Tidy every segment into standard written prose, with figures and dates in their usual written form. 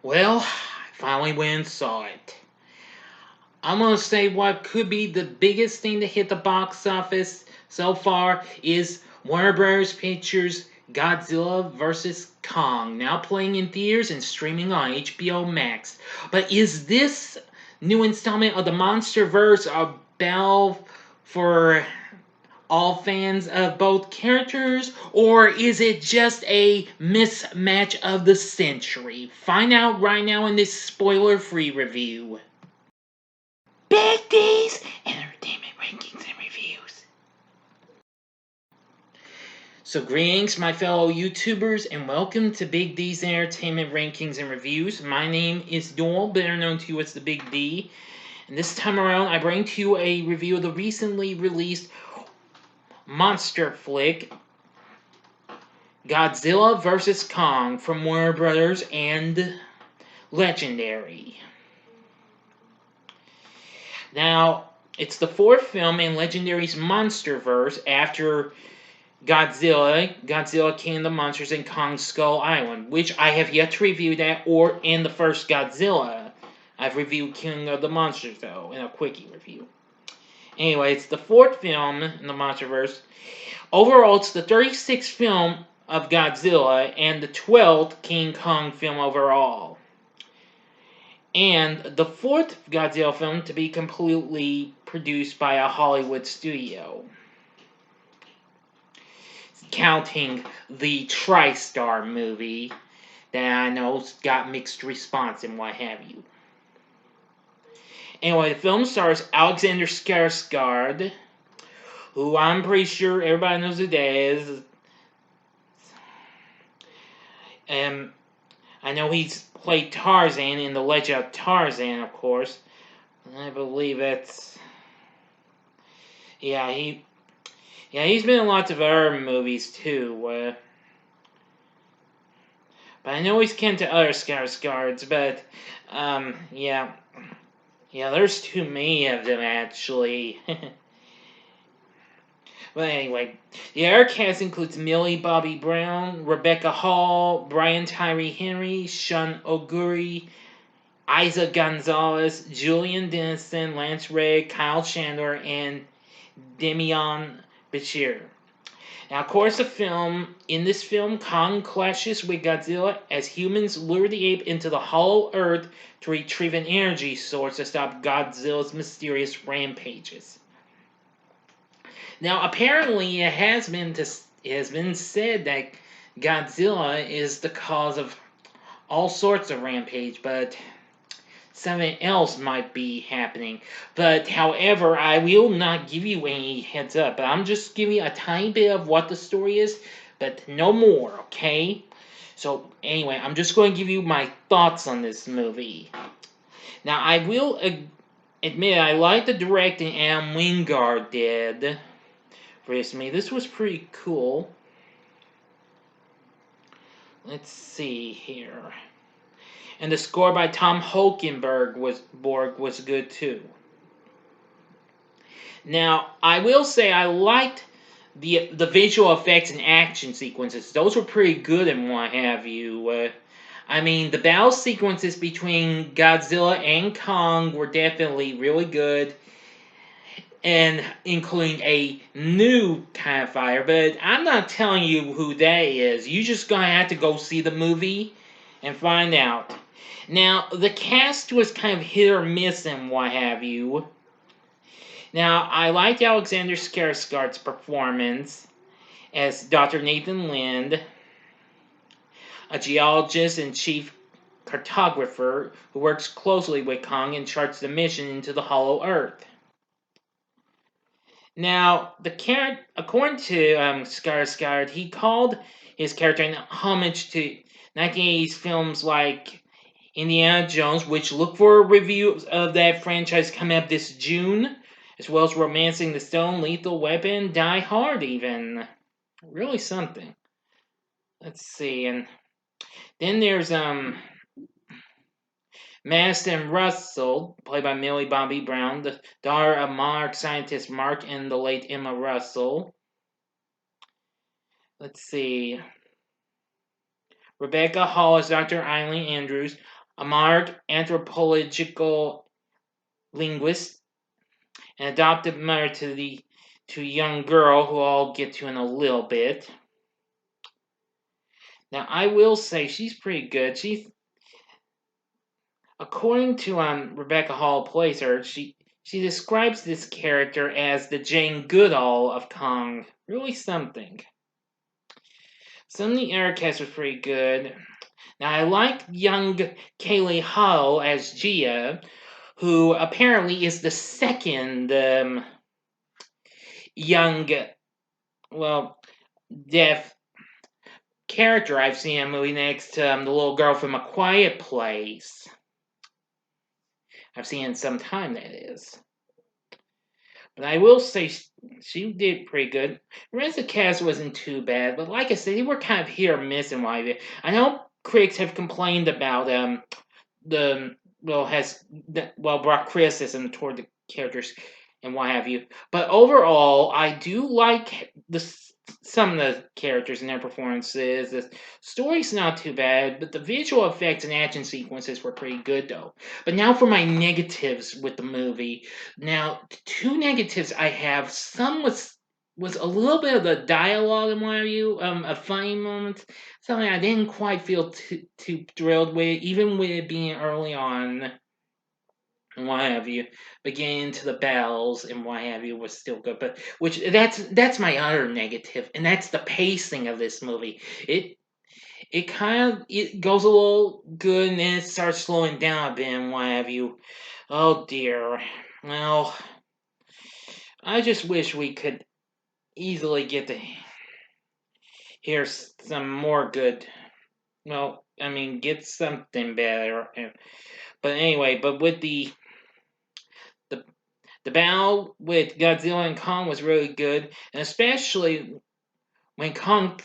Well, I finally went and saw it. I'm gonna say what could be the biggest thing to hit the box office so far is Warner Bros. Pictures' Godzilla vs. Kong, now playing in theaters and streaming on HBO Max. But is this new installment of the MonsterVerse a battle for all fans of both characters, or is it just a mismatch of the century? Find out right now in this spoiler free review. Big D's Entertainment Rankings and Reviews. So, greetings, my fellow YouTubers, and welcome to Big D's Entertainment Rankings and Reviews. My name is Doyle, better known to you as the Big D, and this time around I bring to you a review of the recently released monster flick Godzilla vs. Kong from Warner Brothers and Legendary. Now, it's the fourth film in Legendary's MonsterVerse after Godzilla King of the Monsters, and Kong Skull Island, which I have yet to review that, or in the first Godzilla. I've reviewed King of the Monsters, though, in a quickie review. Anyway, it's the fourth film in the MonsterVerse. Overall, it's the 36th film of Godzilla and the 12th King Kong film overall. And the fourth Godzilla film to be completely produced by a Hollywood studio, counting the TriStar movie that I know got mixed response and what have you. Anyway, the film stars Alexander Skarsgård, who I'm pretty sure everybody knows who that is. I know he's played Tarzan in The Legend of Tarzan, of course. I believe it's... Yeah, he's been in lots of other movies, too. But I know he's kin to other Skarsgårds, but, yeah. Yeah, there's too many of them, actually. But anyway, the other cast includes Millie Bobby Brown, Rebecca Hall, Brian Tyree Henry, Sean O'Grady, Isa Gonzalez, Julian Dennison, Lance Ray, Kyle Chandler, and Demian Bichir. Now, of course, in this film, Kong clashes with Godzilla as humans lure the ape into the hollow earth to retrieve an energy source to stop Godzilla's mysterious rampages. Now, apparently, it has been said that Godzilla is the cause of all sorts of rampage, but something else might be happening. But, however, I will not give you any heads up. But I'm just giving you a tiny bit of what the story is, but no more, okay? So, anyway, I'm just going to give you my thoughts on this movie. Now, I will admit I like the directing Adam Wingard did for this movie. This was pretty cool. Let's see here. And the score by Tom Holkenborg was good too. Now, I will say I liked the visual effects and action sequences. Those were pretty good and what have you. I mean, the battle sequences between Godzilla and Kong were definitely really good, and including a new kind of fighter. But I'm not telling you who that is. You just gonna have to go see the movie and find out. Now, the cast was kind of hit or miss and what have you. Now, I liked Alexander Skarsgård's performance as Dr. Nathan Lind, a geologist and chief cartographer who works closely with Kong and charts the mission into the hollow earth. Now, according to Skarsgård, he called his character an homage to 1980s films like Indiana Jones, which look for a review of that franchise coming up this June, as well as Romancing the Stone, Lethal Weapon, Die Hard even. Really something. Let's see, and then there's Madison Russell, played by Millie Bobby Brown, the daughter of monarch scientist Mark and the late Emma Russell. Let's see. Rebecca Hall is Dr. Eileen Andrews, a marked anthropological linguist, an adoptive mother to a young girl who I'll get to in a little bit. Now, I will say she's pretty good. She's, according to Rebecca Hall plays her, she describes this character as the Jane Goodall of Kong. Really something. Some of the air cast was pretty good. Now, I like young Kaylee Hull as Gia, who apparently is the second young, well, deaf character I've seen in a movie next to the little girl from A Quiet Place. I've seen in some time, that is. But I will say she did pretty good. The rest of the cast wasn't too bad, but like I said, they were kind of hit or miss in why. I know critics have complained about the brought criticism toward the characters and what have you. But overall, I do like some of the characters and their performances. The story's not too bad, but the visual effects and action sequences were pretty good though. But now for my negatives with the movie. Now, two negatives I have. Some was a little bit of the dialogue in one of you, a funny moment, something I didn't quite feel too thrilled with, even with it being early on and what have you. But getting into the battles and what have you was still good. But which that's my other negative, and that's the pacing of this movie. It kind of it goes a little good and then it starts slowing down a bit and what have you. Oh dear. Well, I just wish we could easily get to hear some more good. Well, I mean, get something better. But anyway, but with the the battle with Godzilla and Kong was really good, and especially when Kong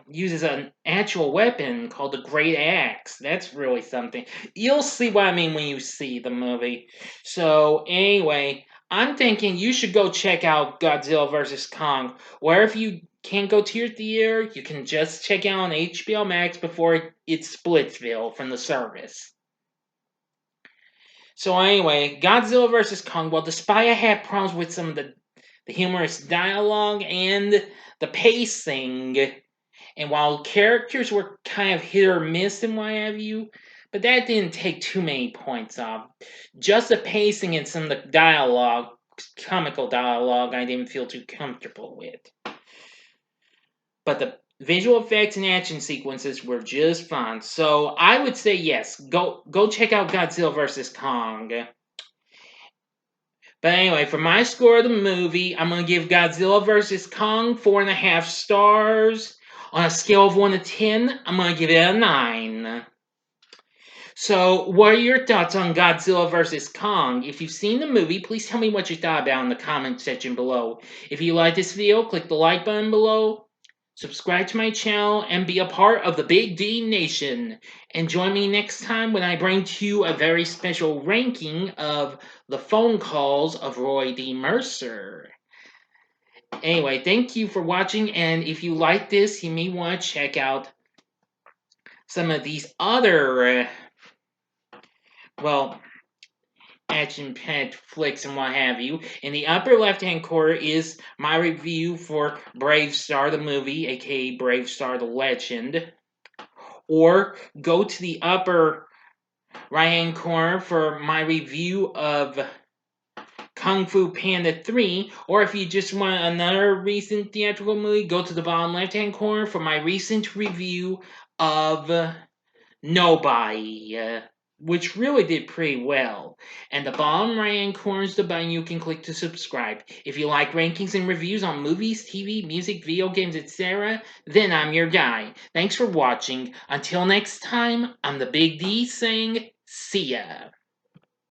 uses an actual weapon called the Great Axe. That's really something. You'll see what I mean when you see the movie. So anyway, I'm thinking you should go check out Godzilla vs. Kong. Or if you can't go to your theater, you can just check it out on HBO Max before it Splitsville from the service. So anyway, Godzilla vs. Kong. Well, despite I had problems with some of the humorous dialogue and the pacing, and while characters were kind of hit or miss and what have you, but that didn't take too many points off. Just the pacing and some of the dialogue, comical dialogue, I didn't feel too comfortable with. But the visual effects and action sequences were just fun. So I would say yes, go check out Godzilla vs. Kong. But anyway, for my score of the movie, I'm going to give Godzilla vs. Kong 4.5 stars. On a scale of 1 to 10, I'm going to give it a 9. So, what are your thoughts on Godzilla vs. Kong? If you've seen the movie, please tell me what you thought about in the comment section below. If you like this video, click the like button below. Subscribe to my channel and be a part of the Big D Nation. And join me next time when I bring to you a very special ranking of the phone calls of Roy D. Mercer. Anyway, thank you for watching, and if you like this, you may want to check out some of these other, action-packed flicks and what have you. In the upper left-hand corner is my review for Brave Star the movie, aka Brave Star the Legend. Or go to the upper right-hand corner for my review of Kung Fu Panda 3, or if you just want another recent theatrical movie, go to the bottom left-hand corner for my recent review of Nobody, which really did pretty well. And the bottom right-hand corner is the button you can click to subscribe. If you like rankings and reviews on movies, TV, music, video games, etc., then I'm your guy. Thanks for watching. Until next time, I'm the Big D saying, see ya.